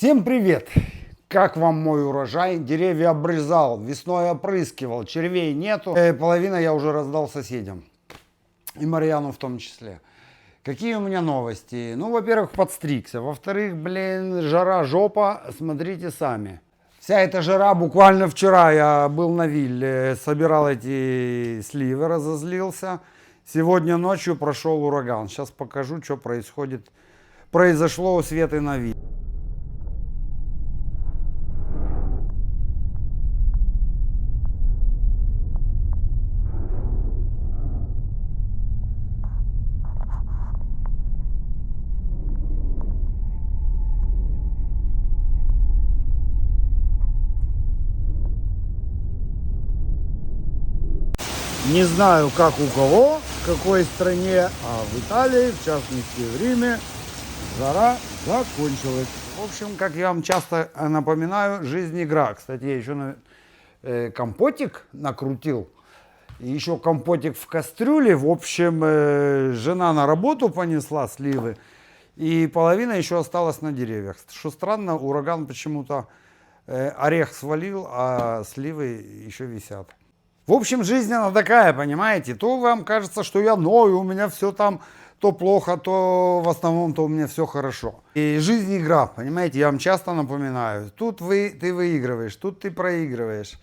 Всем привет! Как вам мой урожай? Деревья обрезал, весной опрыскивал, червей нету. Половина я уже раздал соседям. И Марьяну в том числе. Какие у меня новости? Ну, во-первых, подстригся. Во-вторых, жара жопа, смотрите сами. Вся эта жара, буквально вчера я был на вилле, собирал эти сливы, разозлился. Сегодня ночью прошел ураган. Сейчас покажу, что произошло у Светы на вилле. Не знаю, как у кого, в какой стране, а в Италии, в частности в Риме, жара закончилась. В общем, как я вам часто напоминаю, жизнь игра. Кстати, я еще компотик накрутил. И еще компотик в кастрюле. В общем, жена на работу понесла сливы. И половина еще осталась на деревьях. Что странно, ураган почему-то орех свалил, а сливы еще висят. В общем, жизнь она такая, понимаете, то вам кажется, что я ною, у меня все там то плохо, то в основном-то у меня все хорошо. И жизнь игра, понимаете, я вам часто напоминаю, тут ты выигрываешь, тут ты проигрываешь.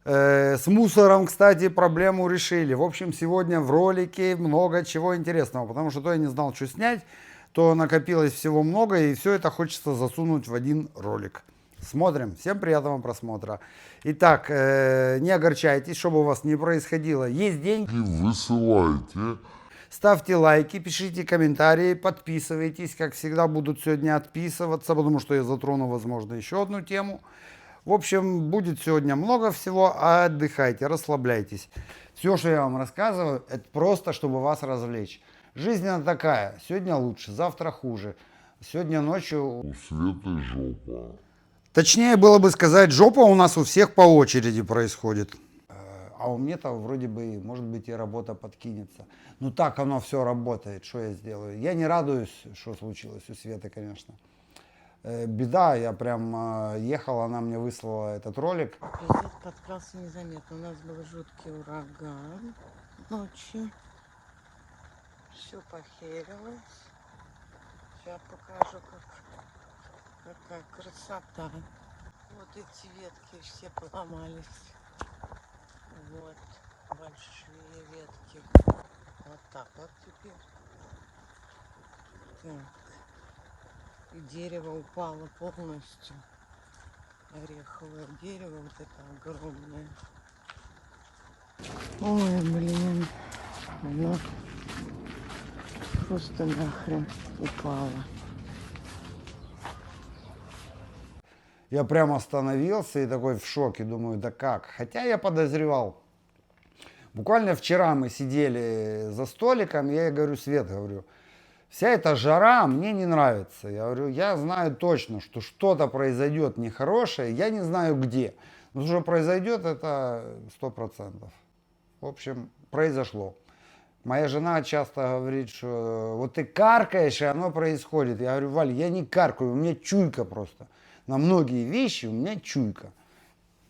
С мусором, кстати, проблему решили. В общем, сегодня в ролике много чего интересного, потому что то я не знал, что снять, то накопилось всего много, и все это хочется засунуть в один ролик. Смотрим. Всем приятного просмотра. Итак, не огорчайтесь, чтобы у вас не происходило. Есть деньги, высылайте. Ставьте лайки, пишите комментарии, подписывайтесь. Как всегда, будут сегодня отписываться, потому что я затрону, возможно, еще одну тему. В общем, будет сегодня много всего. Отдыхайте, расслабляйтесь. Все, что я вам рассказываю, это просто, чтобы вас развлечь. Жизнь она такая. Сегодня лучше, завтра хуже. Сегодня ночью... У Светы жопа. Точнее было бы сказать, жопа у нас у всех по очереди происходит. А у меня-то вроде бы, может быть, и работа подкинется. Ну так оно все работает, что я сделаю. Я не радуюсь, что случилось у Светы, конечно. Беда, я прям ехал, она мне выслала этот ролик. Президент подкрался незаметно. У нас был жуткий ураган ночью. Все похерилось. Сейчас покажу, какая красота. Вот эти ветки все поломались. Вот большие ветки. Вот так вот теперь. Так. И дерево упало полностью. Ореховое дерево, вот это огромное. Ой, блин. Оно просто нахрен упало. Я прямо остановился и такой в шоке, думаю, да как? Хотя я подозревал. Буквально вчера мы сидели за столиком, я ей говорю, Свет, говорю, вся эта жара мне не нравится. Я говорю, я знаю точно, что что-то произойдет нехорошее, я не знаю где. Но что произойдет, это 100%. В общем, произошло. Моя жена часто говорит, что вот ты каркаешь, и оно происходит. Я говорю, Валь, я не каркаю, у меня чуйка просто. На многие вещи у меня чуйка.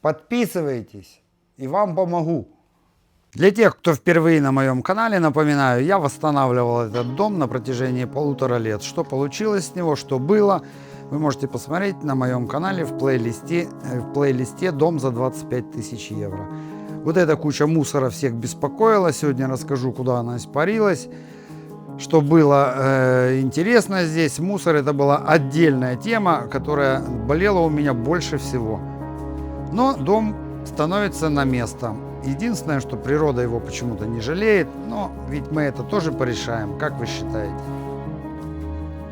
Подписывайтесь, и вам помогу. Для тех, кто впервые на моем канале, напоминаю, я восстанавливал этот дом на протяжении 1,5 лет. Что получилось с него, что было, вы можете посмотреть на моем канале в плейлисте «Дом за 25 тысяч евро». Вот эта куча мусора всех беспокоила. Сегодня расскажу, куда она испарилась. Что было интересно здесь, мусор это была отдельная тема, которая болела у меня больше всего. Но дом становится на место. Единственное, что природа его почему-то не жалеет, но ведь мы это тоже порешаем, как вы считаете?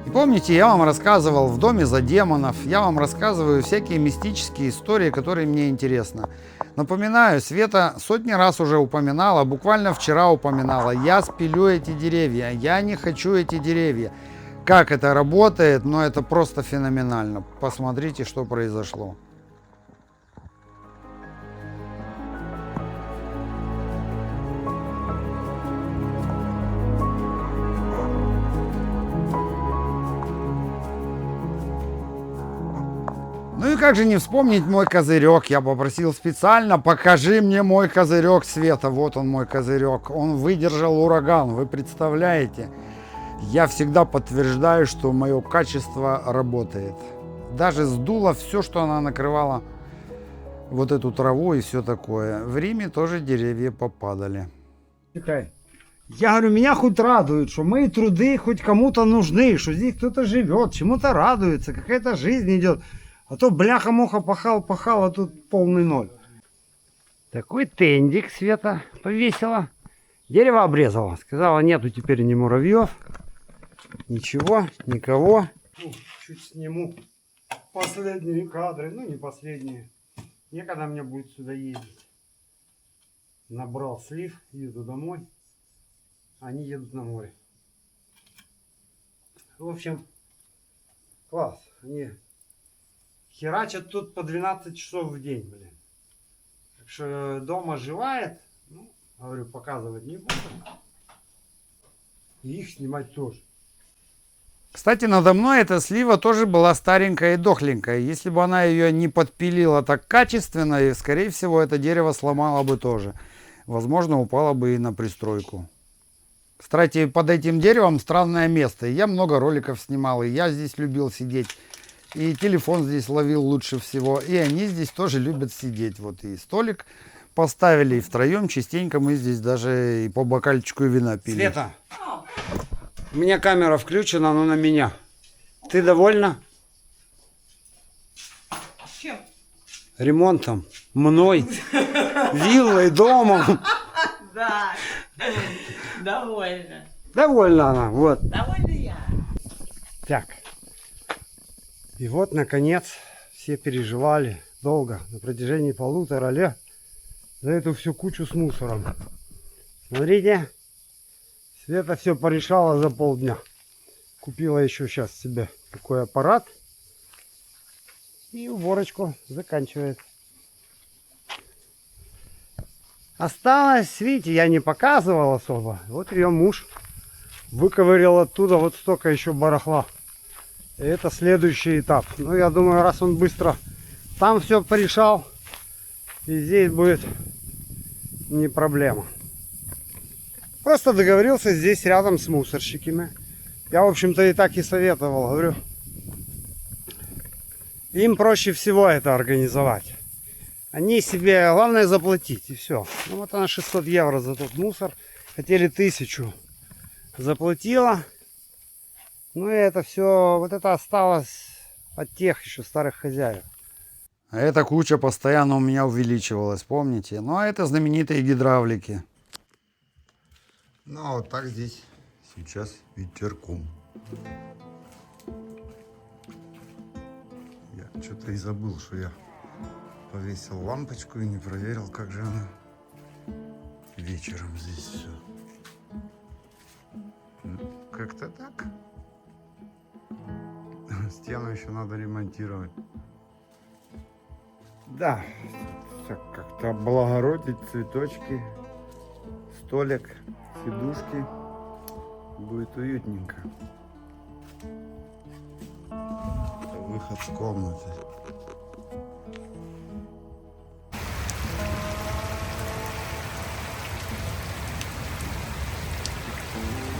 И помните, я вам рассказывал в доме за демонов, я вам рассказываю всякие мистические истории, которые мне интересны. Напоминаю, Света сотни раз уже упоминала, буквально вчера упоминала, я спилю эти деревья, я не хочу эти деревья. Как это работает, но это просто феноменально. Посмотрите, что произошло. Ну и как же не вспомнить мой козырек. Я попросил специально, покажи мне мой козырек, Света. Вот он мой козырек. Он выдержал ураган, вы представляете? Я всегда подтверждаю, что мое качество работает. Даже сдуло все, что она накрывала, вот эту траву и все такое. В Риме тоже деревья попадали. Я говорю, меня хоть радует, что мои труды хоть кому-то нужны, что здесь кто-то живет, чему-то радуется, какая-то жизнь идет. А то бляха-муха пахал, а тут полный ноль. Такой тендик Света повесила. Дерево обрезала. Сказала, нету теперь ни муравьев, ничего, никого. Чуть сниму последние кадры, ну не последние. Некогда мне будет сюда ездить. Набрал слив, еду домой. Они едут на море. В общем, класс. Они херачат тут по 12 часов в день, блин. Так что дом оживает. Ну, говорю, показывать не буду. И их снимать тоже. Кстати, надо мной эта слива тоже была старенькая и дохленькая. Если бы она ее не подпилила так качественно, и, скорее всего, это дерево сломало бы тоже. Возможно, упало бы и на пристройку. Кстати, под этим деревом странное место. Я много роликов снимал, и я здесь любил сидеть. И телефон здесь ловил лучше всего. И они здесь тоже любят сидеть. Вот и столик поставили, и втроем частенько мы здесь даже и по бокальчику вина пили. Света, у меня камера включена, но на меня. Ты довольна? Чем? Ремонтом, мной, виллой, домом. Да, довольна. Довольна она, вот. Довольна я. Так. И вот, наконец, все переживали долго, на протяжении 1,5 лет, за эту всю кучу с мусором. Смотрите, Света все порешала за полдня. Купила еще сейчас себе такой аппарат. И уборочку заканчивает. Осталось, видите, я не показывал особо. Вот ее муж выковырял оттуда вот столько еще барахла. И это следующий этап. Ну, я думаю, раз он быстро там все порешал, и здесь будет не проблема. Просто договорился здесь рядом с мусорщиками. Я, в общем-то, и так и советовал. Говорю, им проще всего это организовать. Они себе, главное, заплатить, и все. Ну, вот она 600 евро за тот мусор. Хотели 1000. Заплатила. Ну, и это все, вот это осталось от тех еще старых хозяев. А эта куча постоянно у меня увеличивалась, помните? Ну, а это знаменитые гидравлики. Ну, а вот так здесь сейчас ветерком. Я что-то и забыл, что я повесил лампочку и не проверил, как же она вечером здесь все. Как-то так. Стену еще надо ремонтировать. Да, так как-то облагородить цветочки, столик, сидушки. Будет уютненько. Это выход с комнаты.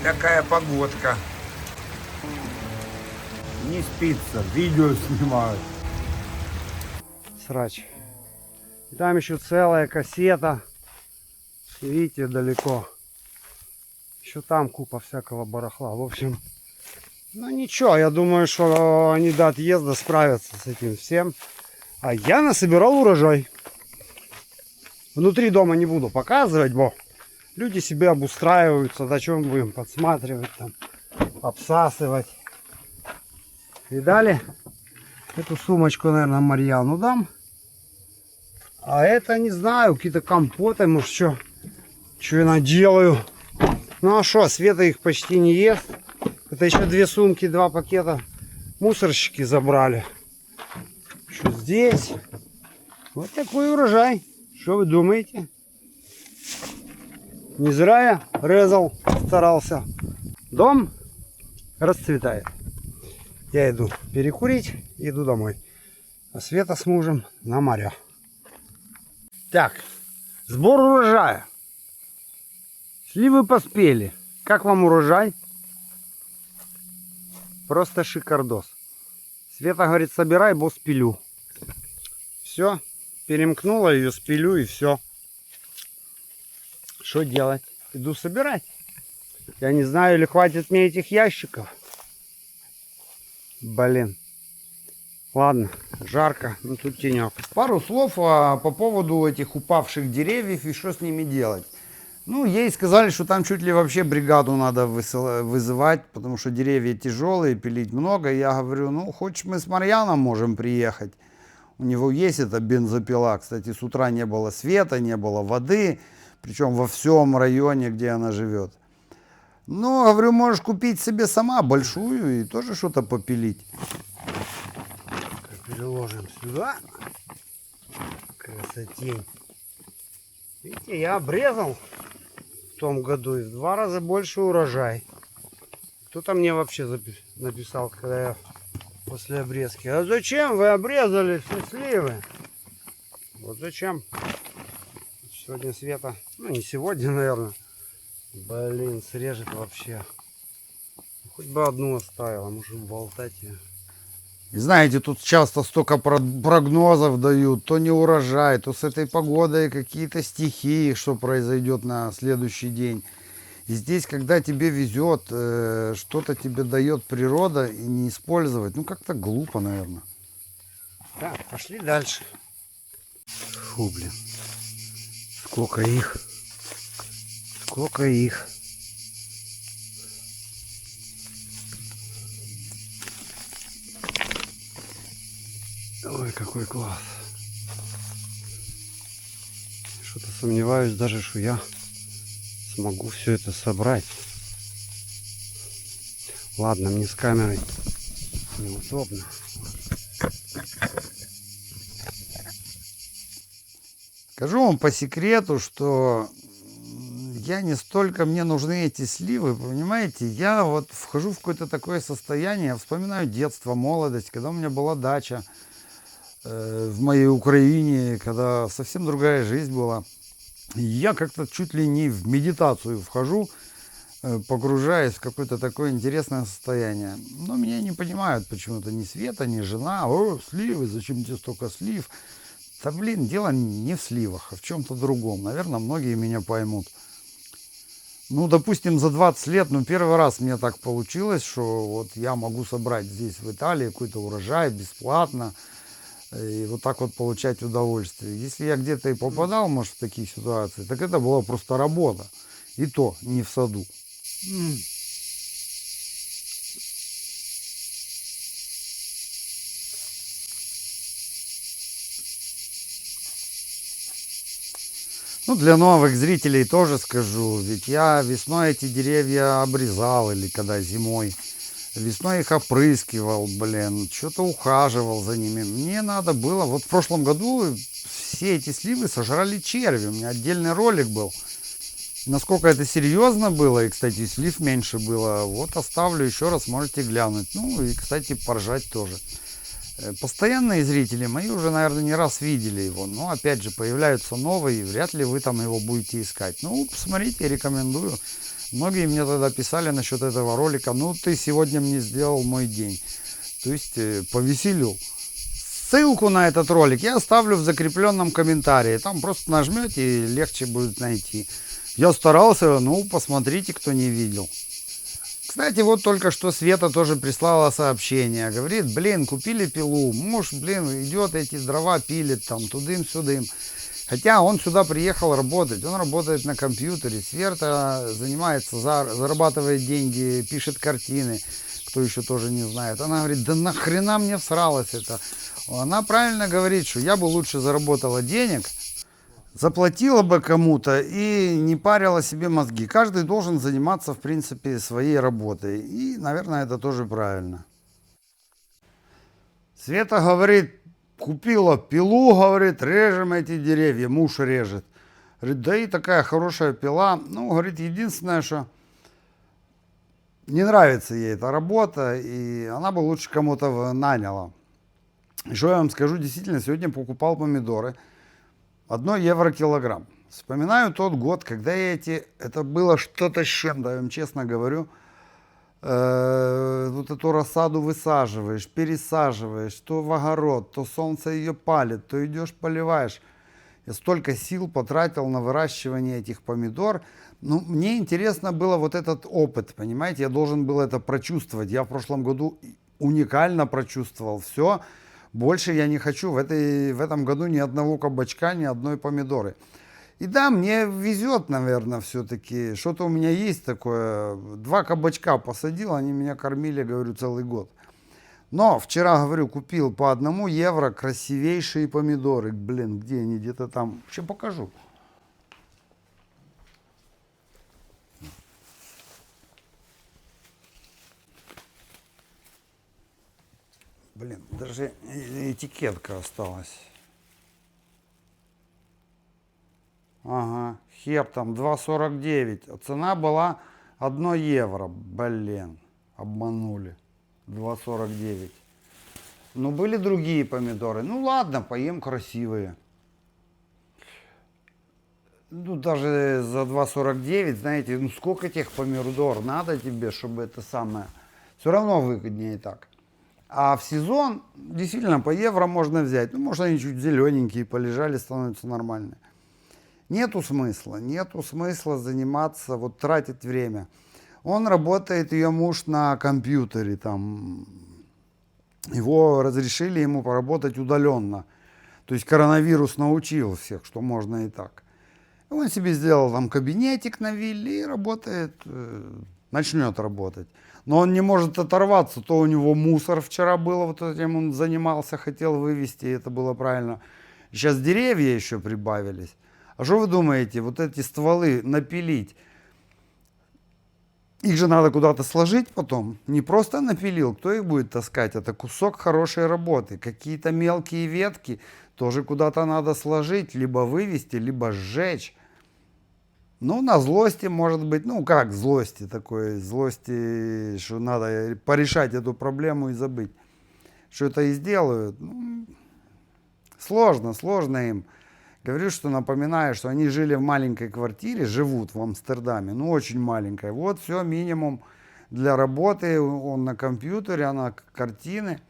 Какая погодка. Не спится, видео снимают. Срач. И там еще целая кассета. Видите, далеко. Еще там купа всякого барахла. В общем, ну ничего, я думаю, что они до отъезда справятся с этим всем. А я насобирал урожай. Внутри дома не буду показывать, бо люди себе обустраиваются, до чем будем подсматривать, там, обсасывать. Видали? Эту сумочку, наверное, Марьяну дам. А это, не знаю, какие-то компоты, может, что я наделаю. Ну а что, Света их почти не ест. Это еще 2 сумки, 2 пакета мусорщики забрали. Что здесь? Вот такой урожай. Что вы думаете? Не зря я резал, старался. Дом расцветает. Я иду перекурить, иду домой. А Света с мужем на моря. Так, сбор урожая. Сливы поспели. Как вам урожай? Просто шикардос. Света говорит, собирай, бо спилю. Все, перемкнула ее, спилю и все. Что делать? Иду собирать. Я не знаю, или хватит мне этих ящиков. Блин. Ладно, жарко, но тут тенек. Пару слов по поводу этих упавших деревьев и что с ними делать. Ну, ей сказали, что там чуть ли вообще бригаду надо вызывать, потому что деревья тяжелые, пилить много. Я говорю, ну, хочешь, мы с Марьяном можем приехать. У него есть эта бензопила. Кстати, с утра не было света, не было воды, причем во всем районе, где она живет. Ну, говорю, можешь купить себе сама большую и тоже что-то попилить. Переложим сюда. Красотень. Видите, я обрезал в том году и в 2 раза больше урожай. Кто-то мне вообще написал, когда я после обрезки. А зачем вы обрезали все сливы? Вот зачем? Сегодня Света, ну не сегодня, наверное. Блин, срежет вообще. Хоть бы одну оставила, может болтать ее. И знаете, тут часто столько прогнозов дают, то не урожай, то с этой погодой какие-то стихии, что произойдет на следующий день. И здесь, когда тебе везет, что-то тебе дает природа и не использовать, ну как-то глупо, наверное. Так, пошли дальше. Фу, блин. Сколько их. Сколько их. Ой, какой класс. Что-то сомневаюсь даже, что я смогу все это собрать. Ладно, мне с камерой неудобно. Скажу вам по секрету, что я не столько, мне нужны эти сливы, понимаете, я вот вхожу в какое-то такое состояние, вспоминаю детство, молодость, когда у меня была дача в моей Украине, когда совсем другая жизнь была. И я как-то чуть ли не в медитацию вхожу, погружаясь в какое-то такое интересное состояние. Но меня не понимают почему-то ни Света, ни жена. О, сливы, зачем тебе столько слив? Да блин, дело не в сливах, а в чем-то другом. Наверное, многие меня поймут. Ну, допустим, за 20 лет, ну, первый раз мне так получилось, что вот я могу собрать здесь, в Италии, какой-то урожай бесплатно. И вот так вот получать удовольствие. Если я где-то и попадал, может, в такие ситуации, так это была просто работа. И то не в саду. Ну, для новых зрителей тоже скажу, ведь я весной эти деревья обрезал, или когда зимой. Весной их опрыскивал, блин, что-то ухаживал за ними. Мне надо было, вот в прошлом году все эти сливы сожрали черви, у меня отдельный ролик был. Насколько это серьезно было, и, кстати, слив меньше было, вот оставлю еще раз, можете глянуть. Ну, и, кстати, поржать тоже. Постоянные зрители мои уже, наверное, не раз видели его, но, опять же, появляются новые, и вряд ли вы там его будете искать. Ну, посмотрите, рекомендую. Многие мне тогда писали насчет этого ролика, ну, ты сегодня мне сделал мой день. То есть, повеселил. Ссылку на этот ролик я оставлю в закрепленном комментарии. Там просто нажмете, и легче будет найти. Я старался, ну, посмотрите, кто не видел. Кстати, вот только что Света тоже прислала сообщение. Говорит, блин, купили пилу. Муж, блин, идет эти дрова пилит там тудым-сюдым. Хотя он сюда приехал работать. Он работает на компьютере. Света занимается, зарабатывает деньги, пишет картины. Кто еще тоже не знает. Она говорит, да нахрена мне всралось это. Она правильно говорит, что я бы лучше заработала денег, заплатила бы кому-то и не парила себе мозги. Каждый должен заниматься, в принципе, своей работой. И, наверное, это тоже правильно. Света говорит, купила пилу, говорит, режем эти деревья. Муж режет. Говорит, да и такая хорошая пила. Ну, говорит, единственное, что не нравится ей эта работа, и она бы лучше кому-то наняла. И что я вам скажу, действительно, сегодня покупал помидоры. 1 евро килограмм. Вспоминаю тот год, когда это было что-то с чем-то, я вам честно говорю. Вот эту рассаду высаживаешь, пересаживаешь, то в огород, то солнце ее палит, то идешь поливаешь. Я столько сил потратил на выращивание этих помидор. Ну, мне интересно было вот этот опыт, понимаете, я должен был это прочувствовать. Я в прошлом году уникально прочувствовал все. Больше я не хочу в этом году ни одного кабачка, ни одной помидоры. И да, мне везет, наверное, все-таки. Что-то у меня есть такое. 2 кабачка посадил, они меня кормили, говорю, целый год. Но вчера, говорю, купил по 1 евро красивейшие помидоры. Блин, где они? Где-то там. Сейчас покажу. Блин, даже этикетка осталась. Ага, хеп там 2,49, а цена была 1 евро. Блин, обманули. 2,49. Ну, были другие помидоры. Ну, ладно, поем красивые. Ну, даже за 2,49, знаете, ну, сколько тех помидор надо тебе, чтобы это самое... Все равно выгоднее так. А в сезон действительно по евро можно взять. Ну, может, они чуть зелененькие полежали, становятся нормальные. Нету смысла заниматься, вот тратить время. Он работает, ее муж, на компьютере, там, его разрешили ему поработать удаленно. То есть коронавирус научил всех, что можно и так. Он себе сделал там кабинетик на вилле и работает, начнет работать. Но он не может оторваться, то у него мусор вчера было, вот этим он занимался, хотел вывести, это было правильно. Сейчас деревья еще прибавились. А что вы думаете, вот эти стволы напилить, их же надо куда-то сложить потом. Не просто напилил, кто их будет таскать, это кусок хорошей работы. Какие-то мелкие ветки тоже куда-то надо сложить, либо вывести, либо сжечь. Ну, на злости, может быть, ну как злости такой, злости, что надо порешать эту проблему и забыть. Что это и сделают. Ну, сложно им. Говорю, что напоминаю, что они жили в маленькой квартире, живут в Амстердаме, ну очень маленькой. Вот все, минимум для работы, он на компьютере, она картины.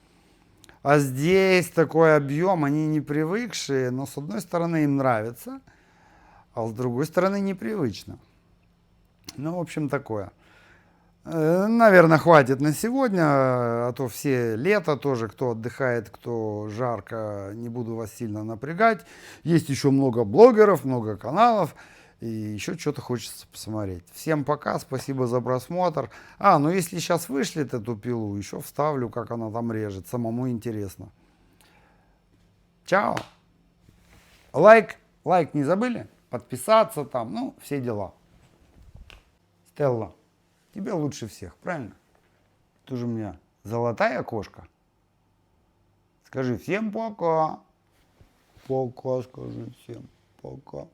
А здесь такой объем, они не привыкшие, но с одной стороны им нравится, а с другой стороны непривычно. Ну, в общем, такое. Наверное, хватит на сегодня, а то все лето тоже, кто отдыхает, кто жарко, не буду вас сильно напрягать. Есть еще много блогеров, много каналов, и еще что-то хочется посмотреть. Всем пока, спасибо за просмотр. Ну если сейчас вышлет эту пилу, еще вставлю, как она там режет, самому интересно. Чао. Лайк не забыли? Подписаться там, ну, все дела. Стелла. Тебе лучше всех, правильно? Ты же у меня золотая кошка. Скажи всем пока. Пока, скажи всем пока.